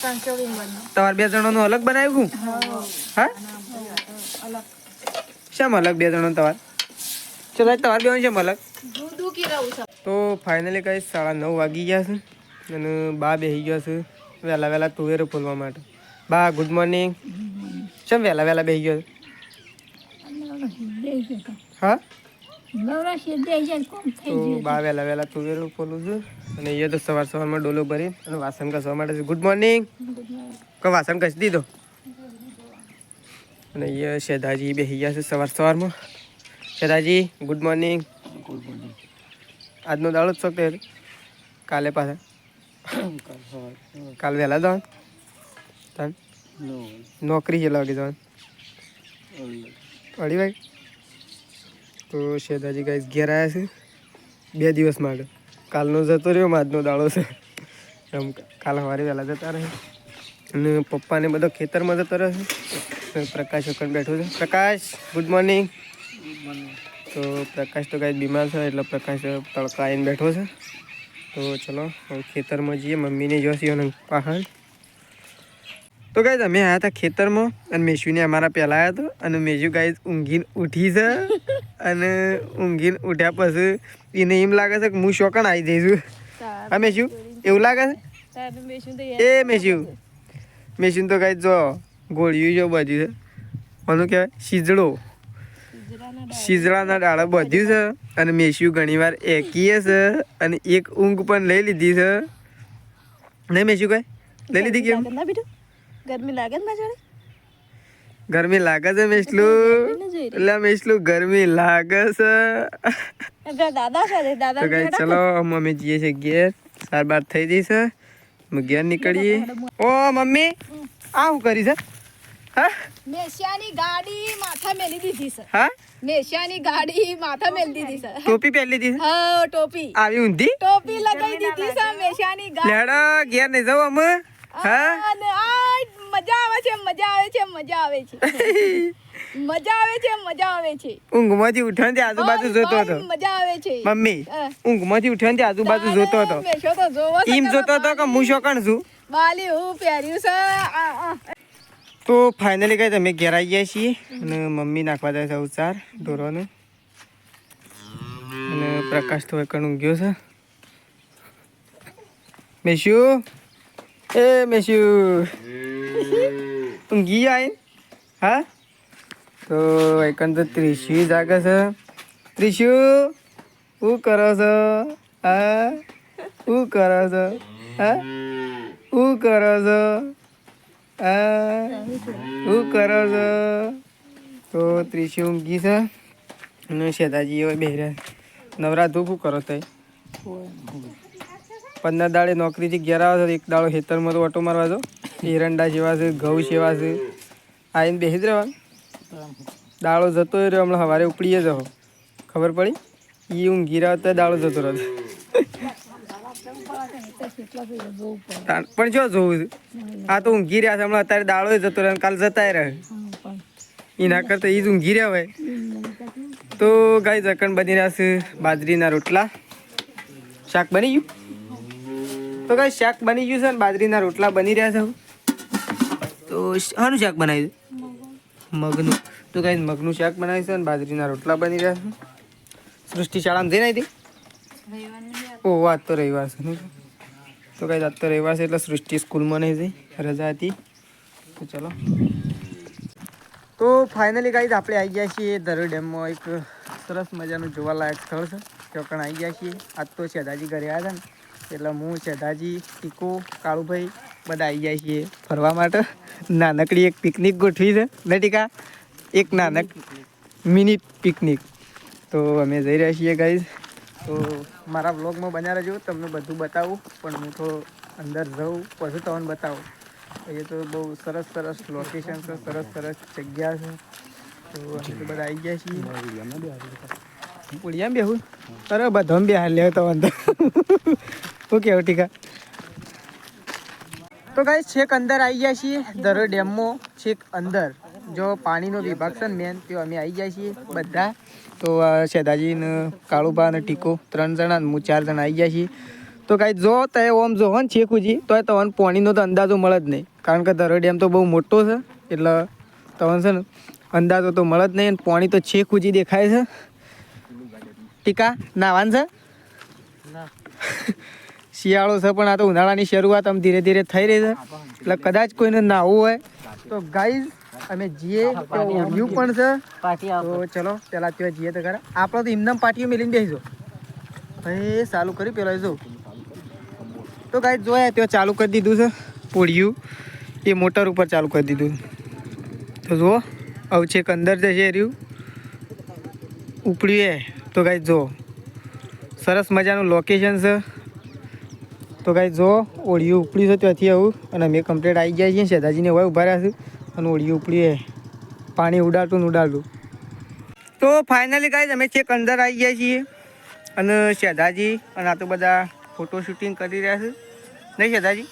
તમારે બે જણાનું અલગ બનાવ્યું? હા, શેમ અલગ બે જણા તમારે? ચલો તમારે બે શેમ અલગ? તો ફાઇનલી કઈ 9:30 વાગી ગયા છે અને બા બેસી ગયા છે વહેલા વહેલા તુવેરો ફોલવા માટે. બા ગુડ મોર્નિંગ. શેમ વહેલા વહેલા બેસી ગયો? હા, તો બા વહેલા વહેલા તુવેરો ફોલું છું અને અહીંયા તો સવારમાં ડોલો ભરી અને વાસણ ઘસવા માટે છે. Good morning. કોઈ વાસણ ઘસી દીધો અને અહીંયા શેધાજી બેસી ગયા છે સવારમાં. શેધાજી ગુડ મોર્નિંગ. આજનો દાડો જ શકતે કાલે પાછા કાલ વહેલા જવાનું નોકરી કેટલા વાગે જવાનું? 2:30 વાગે. તો શેધાજી ગાઈસ ઘેર આવ્યા છે 2 દિવસ માટે. કાલનો જતો રહ્યો, આજનો દાડો છે. એમ કાલ સવારે વહેલા જતા રહે અને પપ્પાને બધો ખેતરમાં જતો રહે છે. પ્રકાશ વખત બેઠો છે. પ્રકાશ ગુડ મોર્નિંગ. તો પ્રકાશ તો કાંઈ બીમાર છે એટલે પ્રકાશ તડકા આવીને બેઠો છે. તો ચલો હવે ખેતરમાં જઈએ. મમ્મીને જોશીઓ ને પાછળ. તો ગાઈસ અમે આવ્યા હતા ખેતરમાં અને મેશુને અમારા પહેલાં આવ્યા હતો અને મેશુ ગાઈસ ઊંઘીને ઉઠી છે અને ઊંઘીને ઉઠ્યા પછી એને એમ લાગે છે કે હું શોકણ આવી જઈશું. હા મેશુ, એવું લાગે છે? એ મેશુ તો ગાઈસ જો ગોળિયું જો બધું છે. કોનું કહેવાય? શીજડાના ડાળા બધું છે અને મેશુ ઘણીવાર એકીએ છે અને એક ઊંઘ પણ લઈ લીધી છે. નહીં મેશુ કઈ લઈ લીધી કેમ? ગરમી લાગે ને મારી? ગરમી લાગે છે મેશલું? એટલે મેશલું ગરમી લાગે છે. દાદા તો કઈ ચલો અમે જઈએ છીએ ઘેર. 4:30 થઈ જઈ છે. અમે ઘેર નીકળીએ. ઓ મમ્મી આ શું કરી છે? હા, મેશિયાની ગાડી માથા મેલી દીધી છે. હા, મેશિયાની ગાડી માથા મેલી દીધી છે. ટોપી પહેરી લીધી છે? હા, ટોપી આવી ઊંધી ટોપી લગાવી દીધી છે મેશિયાની ગાડી. લેડો ઘેર નહીં જાવ અમે. હા, અને આ મજા આવે છે, મજા આવે છે, મજા આવે છે. મજા આવે છે, મજા આવે છે. ઊંઘમાંથી ઉઠ્યાથી આજુબાજુ જોતો હતો. મજા આવે છે મમ્મી ઊંઘમાંથી ઉઠ્યાથી આજુબાજુ જોતો હતો. મેશો તો જોવો છે. એમ જોતો હતો કે હું શોકણ છું. બાલી હું પહેર્યું છે. તો ફાઇનલી કઈ તમે ઘેર આવી ગયા છીએ અને મમ્મી નાખવા જાય છે ઉચાર ઢોરોને અને પ્રકાશ તો એકણ ઊંઘ્યો છે. મેશુ, એ મેશુ ઊંઘી આવીને. હા, તો એકણ તો ત્રિશુ જાગે છે. ત્રિશુ શું કરો છો? હા, શું કરો છો? હા, શું કરો છો? શું કરો છો? તો ત્રિશુ ઊંઘી છે અને શેતાજી હવે બેહ્યા. નવરા ધૂપ શું કરો તઈ? 15 દાડે નોકરીથી ઘેર આવે છે. એક દાડો ખેતરમાં તો ઓટો મારવા દો. એરંડા જેવા છે, ઘઉં સેવા છે. આવીને બેસી જ રહેવાનું. દાડો જતો રહ્યો. હમણાં સવારે ઉપડીએ જાઓ ખબર પડી. એ ઊંઘી રહ્યો તો દાડો જતો રહ્યો. પણ જો જોવું છે આ તો ઊંઘી રહ્યા છે. હમણાં અત્યારે દાડો જતો રહે કાલ જતા રહે. એના કરતા એ જ ઊંઘી રહ્યા હોય. તો ગાય જકણ બની રહ્યા છે બાજરીના રોટલા. શાક બની ગયું? તો ગાય શાક બની ગયું છે ને બાજરીના રોટલા બની રહ્યા છે. તો શાનું શાક બનાવ્યું? મગનું. તો ગાય મગનું શાક બનાવ્યું છે અને બાજરીના રોટલા બની રહ્યા છે. સૃષ્ટિ શાળામાં જઈને આવી હતી? ઓહ આજ તો રવિવાર છે ને. તો ગાય આજ તો રવિવાર છે એટલે સૃષ્ટિ સ્કૂલમાં નહીં જઈ, રજા હતી. તો ચલો. તો ફાઇનલી ગાઈઝ આપણે આવી ગયા છીએ ધરોઈ ડેમમાં. એક સરસ મજાનું જોવાલાયક સ્થળ છે ત્યાં પણ આવી ગયા છીએ. આજ તો શેધાજી ઘરે આવ્યા હતા ને એટલે હું શેધાજી ટીકો કાળુભાઈ બધા આવી ગયા છીએ ફરવા માટે. નાનકડી એક પિકનિક ગોઠવી છે ને ટીકા? એક નાનક મિની પિકનિક. તો અમે જઈ રહ્યા છીએ ગાઈઝ. તો મારા વ્લોગમાં બન્યા રહેજો, તમને બધું બતાવું. પણ હું તો અંદર જાઉં પછી તમને બતાવું. એ તો બહુ સરસ સરસ લોકેશન છે, સરસ સરસ જગ્યા છે. તો અમે તો બધા આવી ગયા છીએ. પુળિયામાં બેહું? અરે બધા બે હાલ લેવો તો અંદર. શું કેવું ટીકા? તો ગાઈસ છેક અંદર આવી ગયા છીએ ધરોઈ ડેમમાં. છેક અંદર જો પાણીનો વિભાગ છે ને મેન, તો અમે આવી ગયા છીએ બધા. તો શેધાજી ને કાળુબા અને ટીકો 3 જણા, હું 4 જણા આવી ગયા છીએ. તો કાંઈ જો તો ઓમ જો ને છે કુજી તો તમને પાણીનો તો અંદાજો મળે જ નહીં, કારણ કે ધરો ડેમ તો બહુ મોટો છે એટલે તમને છે ને અંદાજો તો મળે જ નહીં. અને પાણી તો છે કુજી દેખાય છે. ટીકા નાવાનું છે શિયાળો છે પણ આ તો ઉનાળાની શરૂઆત આમ ધીરે ધીરે થઈ રહી છે એટલે કદાચ કોઈને નાહવું હોય તો ગાઈઝ અમે જઈએ તો વ્યૂ પણ છે. તો ચલો પેલા ત્યાં જઈએ તો ખરા. આપણે તો એમનામ પાટીઓ મેલીને બેસીજો. એ ચાલુ કરી પેલા જો તો ગાઈઝ જોયા ત્યાં ચાલુ કરી દીધું છે પોળિયું, એ મોટર ઉપર ચાલુ કરી દીધું. તો જુઓ હવે છેક અંદર જશે રહ્યું ઉપડ્યું એ. તો ગાઈઝ જુઓ સરસ મજાનું લોકેશન છે. તો ગાઈઝ જુઓ ઓળિયું ઉપડ્યું છે ત્યાંથી આવું અને અમે કમ્પ્લીટ આવી ગયા છીએ. શેદાજીને હવે ઊભા રહ્યા છે અને ઓળિયું ઉપડ્યું એ પાણી ઉડાડતું ને ઉડાડતું. તો ફાઇનલી ગાઈઝ અમે છેક અંદર આવી ગયા છીએ અને શેદાજી અને આ તો બધા ફોટો શૂટિંગ કરી રહ્યા છે નહીં શેદાજી.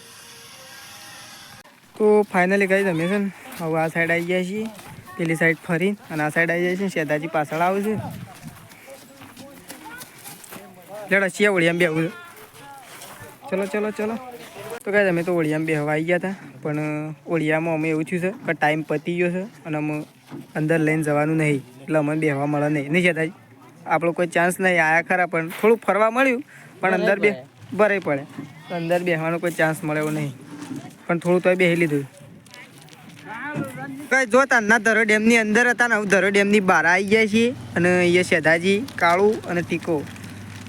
તો ફાઇનલી ગાઈઝ અમે છે ને હવે આ સાઈડ આવી ગયા છીએ, પેલી સાઈડ ફરી અને આ સાઈડ આવી જાય છે. શેદાજી પાછળ આવે છે. લેડા છીએ ઓળિયામાં બેહવું છે. ચલો ચલો ચલો. તો ગાઈઝ અમે તો ઓળિયામાં બેહવા આવી ગયા હતા પણ ઓળિયામાં અમે એવું થયું છે કે ટાઈમ પતી ગયો છે અને અમે અંદર લઈને જવાનું નહીં એટલે અમને બેહવા મળે નહીં શેદાજી. આપણો કોઈ ચાન્સ નહીં. આયા ખરા પણ થોડુંક ફરવા મળ્યું પણ અંદર ભરાઈ પડે. અંદર બેસવાનો કોઈ ચાન્સ મળ્યો નહીં પણ થોડું તો બેસી લીધું. કઈ જોતા ના ધરો ડેમની અંદર હતા ને હવે ધરો ડેમની બહાર આવી ગયા છીએ અને અહીંયા શેધાજી, કાળુ અને ટીકો.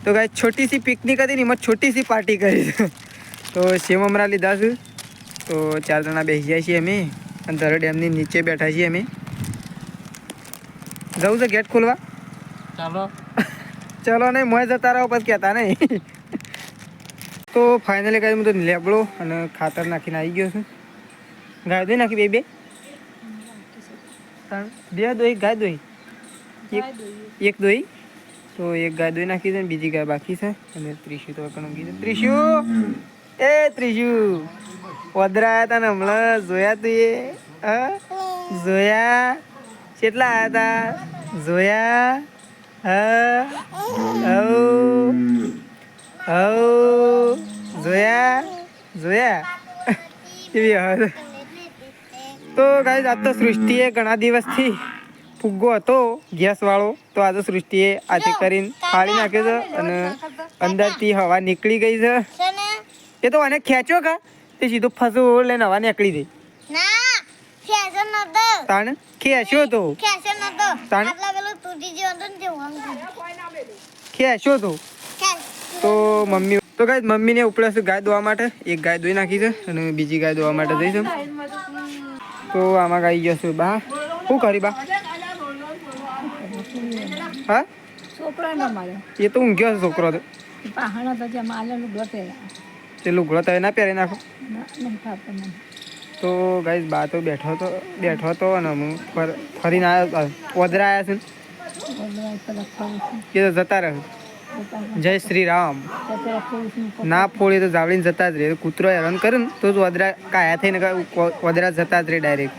તો કઈ છોટી સી પિકનિક હતી ને એમાં છોટી સી પાર્ટી કરી છે. તો સેવ મમરા લીધા છે. તો 4 જણા બેસી જાય છીએ અમે અને ધરો ડેમની નીચે બેઠા છીએ અમે. જવું છે ગેટ ખોલવા? ચાલો ચલો નહીં મોય જતા રહો પછી કહેતા નહીં. તો ફાઇનલી કાંઈ હું તો લેબડો અને ખાતર નાખીને આવી ગયો છું. ગાય દોઈ નાખી બે દોઈ ગાય દોઈ એક દોઈ. તો એક ગાય દોઈ નાખી છે ને બીજી ગાય બાકી છે. અને ત્રીસું તો કણું કીધું ત્રીસું ઓદરા આવ્યા હતા ને હમણાં જોયા તું એ જોયા કેટલા આવ્યા હતા જોયા જોયા એવી હવે. તો ગાઈઝ આજ તો સૃષ્ટિએ ઘણા દિવસથી ફુગ્ગો હતો ગેસવાળો તો આજે સૃષ્ટિએ આથી કરીને ફાડી નાખ્યો છે અને અંદરથી હવા નીકળી ગઈ છે. એ તો આને ખેંચ્યો કા તે સીધો ફસો લઈને હવા નીકળી ગઈ. તાણે ખેંચ્યો તો ખેંચ્યો તો મમ્મી. તો ગાય મમ્મીને ઉપડે છે ગાય દોવા માટે. એક ગાય દોઈ નાખી છે અને બીજી ગાય દોવા માટે જઈશું. તો આમાં ગાઈ ગયો છું બા. શું કરી બા? હા એ તો ઊંઘ્યો છે છોકરો તો. તે લુગડો તો ના પહેરી નાખો. તો ગાઈઝ બા તો બેઠો હતો અને હું ફરીને આવ્યો. ઓદરા આવ્યા છે એ તો જતા રહે. જય શ્રી રામ. ના ફોડી તો જાવડીને જતા જ રહે. કૂતરો હેરાન કરે ને તો વદરા કાયા થઈને વદરા જતા જ રહે ડાયરેક્ટ.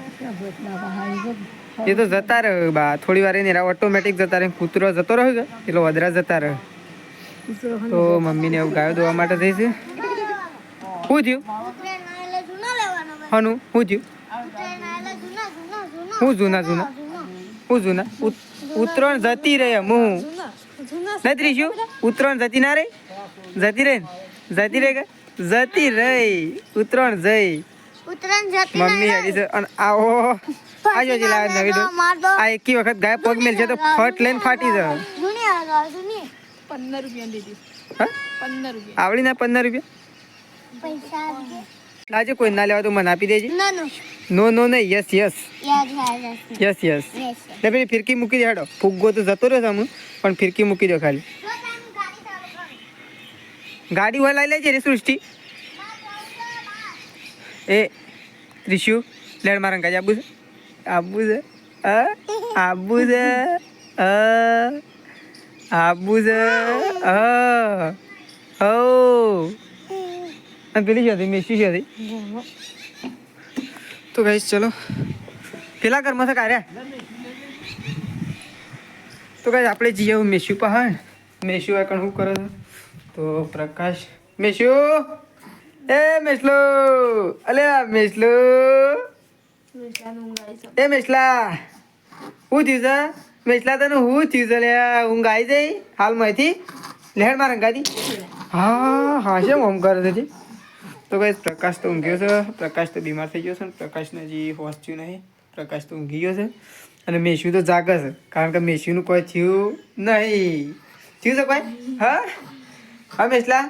એ તો જતા રહે બા થોડી વાર એને ઓટોમેટિક જતા રહે. કૂતરો જતો રહે કે એટલે વદરા જતા રહે. તો મમ્મીને એવું ગાયો દોવા માટે થઈ છે. શું થયું? હનું શું થયું? હું જૂના ઉત્તરાયણ જતી રહે હું નથી શું ઉત્તરાયણ જતી ના રે જતી રહે ઉત્તરાયણ જઈ મમ્મી હેડી છે. અને આવો આજો જ લાવે નવી દો. આ એકી વખત ગાય પગ મેલ છે તો ફટ લઈને ફાટી જાય. 15 રૂપિયા દીધી. આવડી ના 15 રૂપિયા લાજે કોઈ ના લેવા તો મને આપી દેજે. નો નહીં યસ ને પેલી ફિરકી મૂકી દે. હેડો ફુગ્ગો તો જતો રહ્યો સામું પણ ફિરકી મૂકી દો ખાલી. ગાડી હોય લઈ લેજે રે સૃષ્ટિ. એ ત્રિશુ લેડ મારા કાજે આબુ છે પેલી છે મેસી છે. તો ગાઈસ ચલો પેલા ઘરમાં છે કાર્યા. તો ગાઈસ આપણે જઈએ મેસ્યુ પહાડ. મેસ્યુ આ શું કરે છે તો પ્રકાશ મેશુ એ મેસલો અલ્યા મેસલો એ મેસલા હું થયું છે મેસલા તને હું થયું છે લ્યા ઊંઘ આવી જઈ હાલમાંથી લેહડ માં રંગાતી હા હા છે ઓમ કરે છે તો કઈ પ્રકાશ તો ઊંઘ્યો છે પ્રકાશ તો બીમાર થઈ ગયો છે ને પ્રકાશને હજી પહોંચ્યું નહીં પ્રકાશ તો ઊંઘી ગયો છે અને મેશુ તો જાગે છે કારણ કે મેશુનું કોઈ થયું નહીં થયું છે કોઈ હા હા મેસલા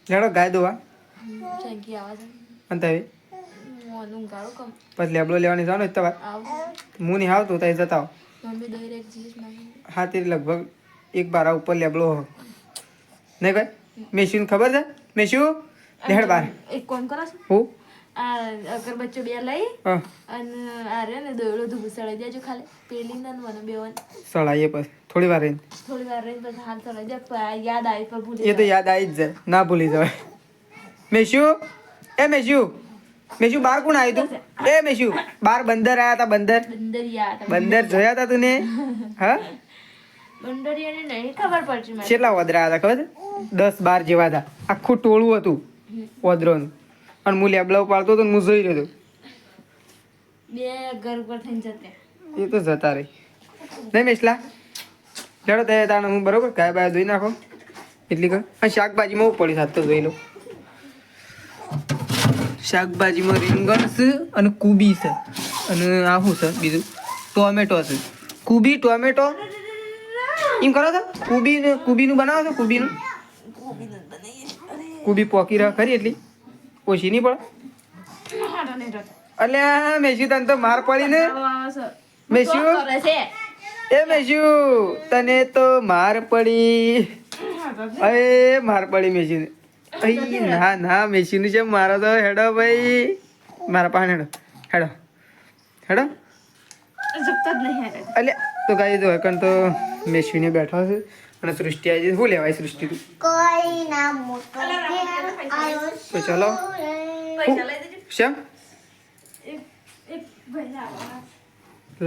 લેડો ગાય દોવા અંત હવે પછી લેબડો લેવાની જવાનો જ તમારે હું નહીં આવતો ત્યાં જતા હા તે લગભગ 1-12 ઉપર લેબડો નહીં ભાઈ મેશુને ખબર છે મેશુ લેહડ બાર એક કામ કરો છો હું આ અગરબત્તી બે લઈ હા અને આ રે ને દોયડો ધૂપ સળાઈ દેજો ખાલી પેલી ને મને બેવન સળાઈએ પછી થોડી વાર રહીને થોડી વાર રહીને પછી હાથ સળાઈ દે યાદ આવી પર ભૂલી એ તો યાદ આવી જ જાય ના ભૂલી જવાય મેશુ એ મેશુ મેશુ બાર કોણ આવ્યું તું એ મેશુ બાર બંદર આયા હતા બંદર બંદર યાદ બંદર જોયા હતા તું ને હા બંદરિયાને નહીં ખબર પડતી મને કેટલા વદરા હતા ખબર છે 10-12 જેવા હતા આખું ટોળું હતું વદરોનું અને હું લેબલાવ પાડતો હતો ને હું જોઈ રહ્યો હતો બે ઘર પર થઈને જતે એ તો જતા રહી નહીં મેસલા લેડો તે તાણે હું બરોબર ગાય બાય ધોઈ નાખો એટલી કર અને શાકભાજીમાં હું પડી સાથ તો જોઈ લો શાકભાજીમાં રીંગણ છે અને કુબી છે અને આ શું છે બીજું ટોમેટો છે કુબી ટોમેટો એમ કરો છો કુબીનું બનાવો છો કુબીનું કુબી પોકી રહ ખરી એટલી ઓછી નહીં પડે અલ્યા મેશુ તને તો માર પડી ને મેશુ એ મેશુ તને તો માર પડી અરે માર પડી મેશુ ને ના ના મેશુ નું છે મારો તો હેડો ભાઈ મારા પાસે હેડો હેડો અલ્યા તો ગાઈ દો એકણ તો મેશવીને બેઠો છે અને સૃષ્ટિ આવી શું લેવાય સૃષ્ટિ તું તો ચલો શ્યામ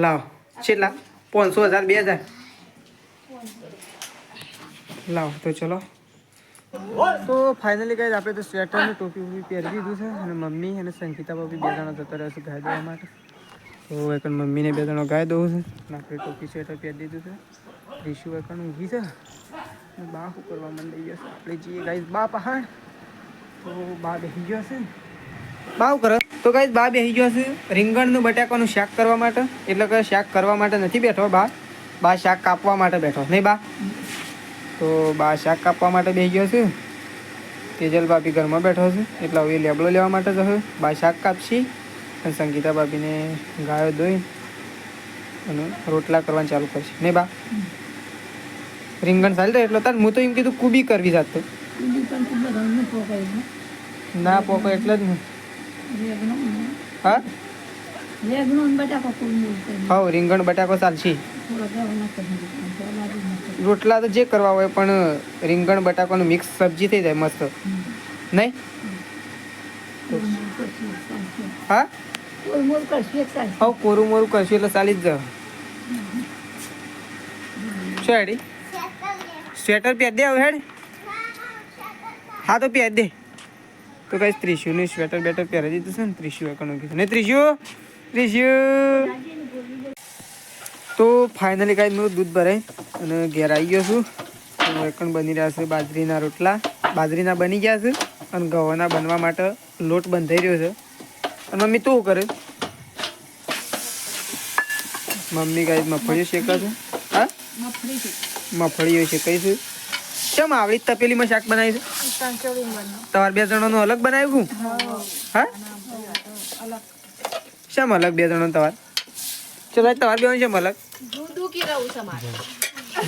લાવ કેટલા 500,000 2,000 લાવ તો ચલો તો ફાઇનલી ગાઈસ આપણે તો સ્વેટર ને ટોપી ઉપી પહેરી દીધું છે અને મમ્મી અને સંગીતા બાબી 2 જણા જતા રહેશે ગાય દેવા માટે તો એકણ મમ્મીને 2 જણો ગાય દઉં છે અને આપણે ટોપી સ્વેટર પહેરી દીધું છે રીશુ એકણ ઊંઘી છે બા શું કરવા માંડી જશે આપણે જઈએ ગાઈસ બા પહાડ તો બા બેસી ગયો છે બા શું કરે તો ગાઈસ બા બેસી ગયો છે રીંગણનું બટાકાનું શાક કરવા માટે એટલે કે શાક કરવા માટે નથી બેઠો બા શાક કાપવા માટે બેઠો નહીં બા તો બા શાક કાપવા માટે બેસી ગયો છે તેજલ ભાભી ઘરમાં બેઠો છે એટલે હવે લેબડો લેવા માટે જશે બા શાક કાપશી અને સંગીતા ભાભીને ગાયો ધોઈ અને રોટલા કરવાનું ચાલુ કરશે નહીં બા રીંગણ ચાલી એટલે તાર હું તો એમ કીધું કુબી કરવી જાત તો ના પોકો એટલે જ ને હા હા રીંગણ બટાકો ચાલશે રોટલા તો જે કરવા હોય પણ રીંગણ બટાકાનું મિક્સ સબ્જી થઈ જાય મસ્ત નહીં હા હા કોરું મોરું કરશું એટલે ચાલી જ જાવ શું હેડી સ્વેટર પહેર દે હવે હેડ હા તો પહેર દે તો કઈ ત્રિશુની સ્વેટર બેટર પહેરી દીધું છે ને ત્રિશુ એકનું કીધું ને ત્રિશુ તો ફાઇનલી કાંઈ મેં દૂધ ભરાય અને ઘેર આવી ગયો છું તો એકણ બની રહ્યા છે બાજરીના રોટલા બાજરીના બની ગયા છે અને ઘઉંના બનવા માટે લોટ બંધાઈ રહ્યો છે અને મમ્મી તું કરે મમ્મી કાંઈ મગફળીઓ શેકે છે હા મગફળીઓ શેકાઈ છે કેમ આવડી તપેલીમાં શાક બનાવી છે તમારે 2 જણાનું અલગ બનાવ્યું હા શેમ અલગ 2 જણાનું તમારે ચલો તમારે 2 શેમ અલગ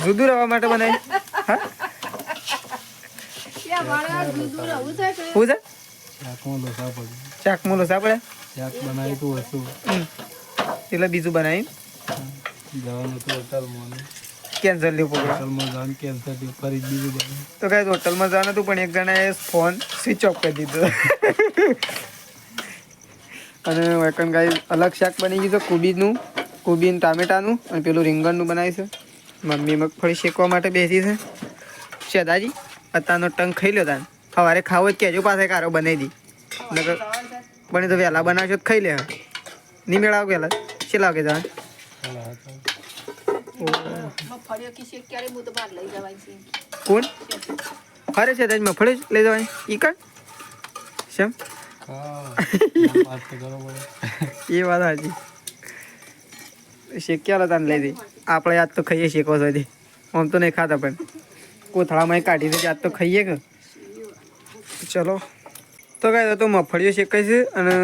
જુદું રહેવા માટે બનાવી હા શું છે શાકમાં લોસા પડે એટલે બીજું બનાવી કેન્સર લેવું તો કઈ હોટલમાં જવાનું હતું પણ એક જણાએ ફોન સ્વિચ ઓફ કરી દીધો અને વેકન ગાઈ અલગ શાક બની ગયું છે કોબી ટામેટાનું અને પેલું રીંગણનું બનાવ્યું છે મમ્મી મગફળી શેકવા માટે બેસી છે દાદાજી અત્યારનો ટંગ ખાઈ લ્યો તાન સવારે ખાવો જ કહેજો પાસે કારો બનાવી દી નકર બને તો વહેલા બનાવશો તો ખાઈ લે નહીં મેળાવ વહેલા છે લાગે તાન મગફળીઓ કિસે ક્યારે હું તો બહાર લઈ જવાય છે કોણ અરે છે તાજ મફળી લઈ જવાની ઈ કણ શેમ એ વાત સાચી શેક્યા તાન લઈ દે આપણે આજ તો ખાઈએ શેકો છો આમ તો નહીં ખાતા પણ કોથળામાં કાઢી દે આજ તો ખાઈએ કે ચલો તો કાંઈ તો મફળીઓ શેકાય છે અને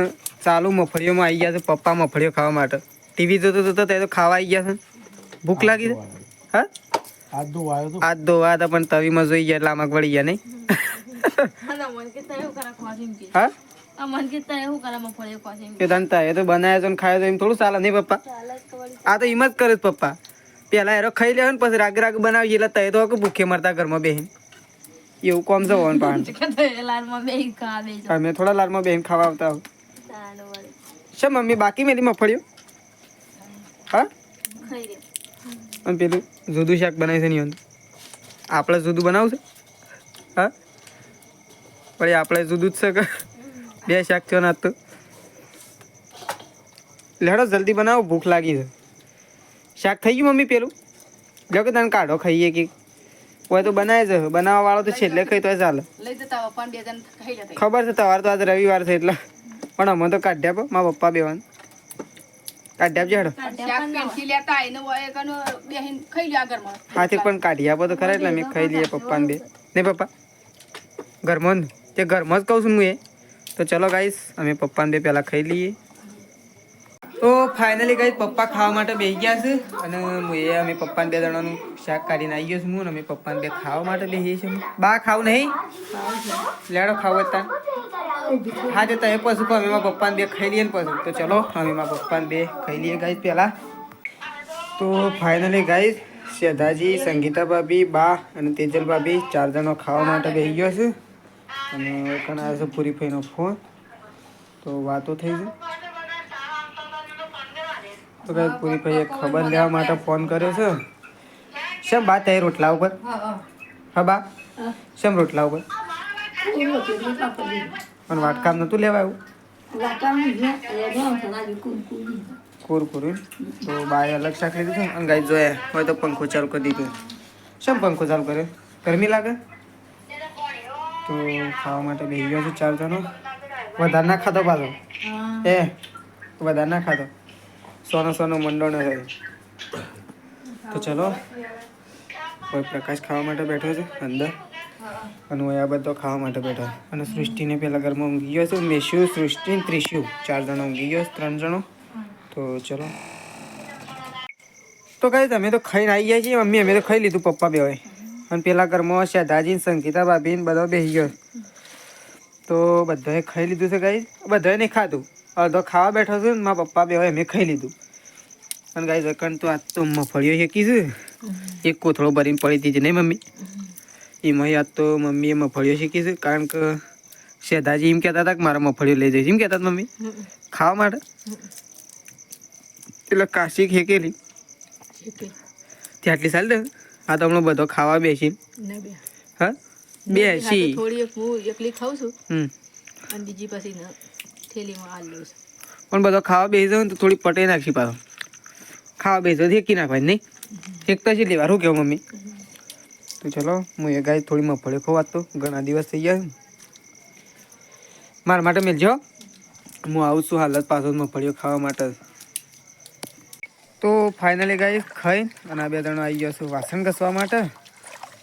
ચાલુ મફળીઓમાં આવી ગયા છે પપ્પા મફળીઓ ખાવા માટે ટીવી જોતો તો તો ખાવા આવી ગયા છે ભૂખ લાગી છે હા હાથ ધોવા હતા પણ તવીમાં જોઈ ગયા એટલે આમાં વળી ગયા નહીં હા એ ધનતા એ તો બનાવ્યા તો ખાય તો એમ થોડું ચાલે નહીં પપ્પા આ તો એમ જ કરે પપ્પા પેલા એરો ખાઈ લેવા ને પછી રાગ રાગ બનાવી એટલે તય તો ભૂખે મરતા ઘરમાં બેહીન એવું કોમ છે વન પાન અમે થોડા લારમાં બેહીન ખાવા આવતા હો છે મમ્મી બાકી મેલી મફળ્યો હા અને પેલું જુદું શાક બનાવી છે નહીં આપણે જુદું બનાવશે હા પણ આપણે જુદું જ છે કે બે શાક થયો ના તો લેડો જલ્દી બનાવો ભૂખ લાગી છે શાક થઈ ગયું મમ્મી પેલું જો કે તને કાઢો ખાઈએ કે કોઈ તો બનાવે છે બનાવવા વાળો તો છેલ્લે ખાઈ તો ચાલે ખબર છે તમારે તો આજે રવિવાર છે એટલે પણ અમે તો કાઢ્યા પો મારા પપ્પા બેવાન કાઢ્યા હાથી પણ કાઢી આપો તો ખરા એટલે અમે ખાઈ લઈએ પપ્પાને બે નહીં પપ્પા ઘરમાં તે ઘરમાં જ કહું છું હું એ તો ચલો ગાઈસ અમે પપ્પાને બે પહેલાં ખાઈ લઈએ તો ફાઇનલી ગાઈસ પપ્પા ખાવા માટે બેસી ગયા છે અને હું એ અમે પપ્પાને બે જણાનું શાક કાઢીને આવી ગયો છું હું અમે પપ્પાને બે ખાવા માટે બેસીએ છીએ બા ખાવું નહીં લેડો ખાવું હતા હા જતા એ પછી કહો અમે મારા પપ્પાને બે ખાઈ લઈએ ને પછી તો ચલો અમે મારા પપ્પાને બે ખાઈ લઈએ ગાઈસ પહેલાં તો ફાઇનલી ગાઈસ શ્રદ્ધાજી સંગીતા ભાભી બા અને તેજલ ભાભી 4 જણો ખાવા માટે બેસી ગયો છે અને કણ આવ્યો છે પૂરી ફઈનો ફોન તો વાતો થઈ છે તો કઈ પૂરી ફઈએ ખબર લેવા માટે ફોન કર્યો છે શેમ બા તે રોટલા ઉપર હા બા શેમ રોટલા ઉપર પણ વાટકામ નતું લેવા આવ્યું કુરકુરી તો બાએ અલગ શાક લીધું છે અને ગાઈ જોયા હોય તો પંખો ચાલુ કરી દીધો શેમ પંખો ચાલુ કર્યો ગરમી લાગે તો ખાવા માટે બેસી ગયો છે 4 જણો વધારે ના ખાતો પાછો વધારે ના ખાતો સોનો મંડોનો થયો તો ચલો કોઈ પ્રકાશ ખાવા માટે બેઠો છે અંદર અને હું આ બધો ખાવા માટે બેઠો અને સૃષ્ટિને પહેલાં ઘરમાં ઊંઘી ગયો છું મેશુ સૃષ્ટિ ત્રિશુ 4 જણો ઊંઘી ગયો 3 જણો તો ચલો તો કઈ તમે તો ખાઈને આવી ગયા છીએ મમ્મી અમે તો ખાઈ લીધું પપ્પા બે હોય અને પેલા ઘરમાં શ્રદ્ધાજી સંગીતા ભાભી ને બધો બેસી ગયો તો બધાએ ખાઈ લીધું છે ગાઈ બધાએ નહીં ખાધું અડધો ખાવા બેઠો છે ને મારા પપ્પા બે હોય મેં ખાઈ લીધું અને ગાઈ જકણ તો આજ તો મફળીઓ શેકી છે એક કોથળો ભરીને પડી હતી નહીં મમ્મી એમાં આજ તો મમ્મીએ મફળીઓ શેકી છે કારણ કે શ્રદ્ધાજી એમ કહેતા હતા કે મારા મફળીઓ લઈ જઈશ એમ કહેતા હતા મમ્મી ખાવા માટે એટલે કાશી શેકેલી આટલી સાલ દે આ તો હમણાં બધો ખાવા બેસી હા બેસી થોડી હું એકલી ખાઉં છું અને બીજી પછી થેલીમાં આલ લઉં છું પણ બધો ખાવા બેસી જાવ તો થોડી પટે નાખી પાછો ખાવા બેસી તો શેકી નાખવાની નહીં શેકતા છે લેવા શું કેવું મમ્મી તો ચલો હું એ ગાય થોડી મફળી ખોવા તો ઘણા દિવસ થઈ ગયા મારા માટે મેલજો હું આવું છું હાલત પાછો મફળીઓ ખાવા માટે તો ફાઇનલી ગાય ખાઈ અને આ 2 જણો આવી ગયો છું વાસણ ઘસવા માટે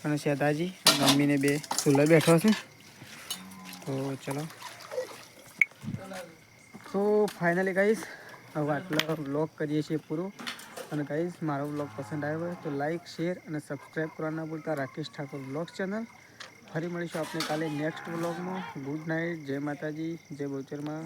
અને શ્રદ્ધાજી મમ્મીને બે ચૂલે બેઠો છું તો ચલો તો ફાઇનલી ગાઈસ હવે આટલો વ્લોગ કરીએ છીએ પૂરો અને ગાઈસ મારો વ્લોગ પસંદ આવ્યો હોય તો લાઇક શેર અને સબસ્ક્રાઈબ કરવા ના ભૂલતા રાકેશ ઠાકોર વ્લોગ ચેનલ ફરી મળીશું આપણે કાલે નેક્સ્ટ વ્લોગમાં ગુડ નાઇટ જય માતાજી જય બહુચરમાં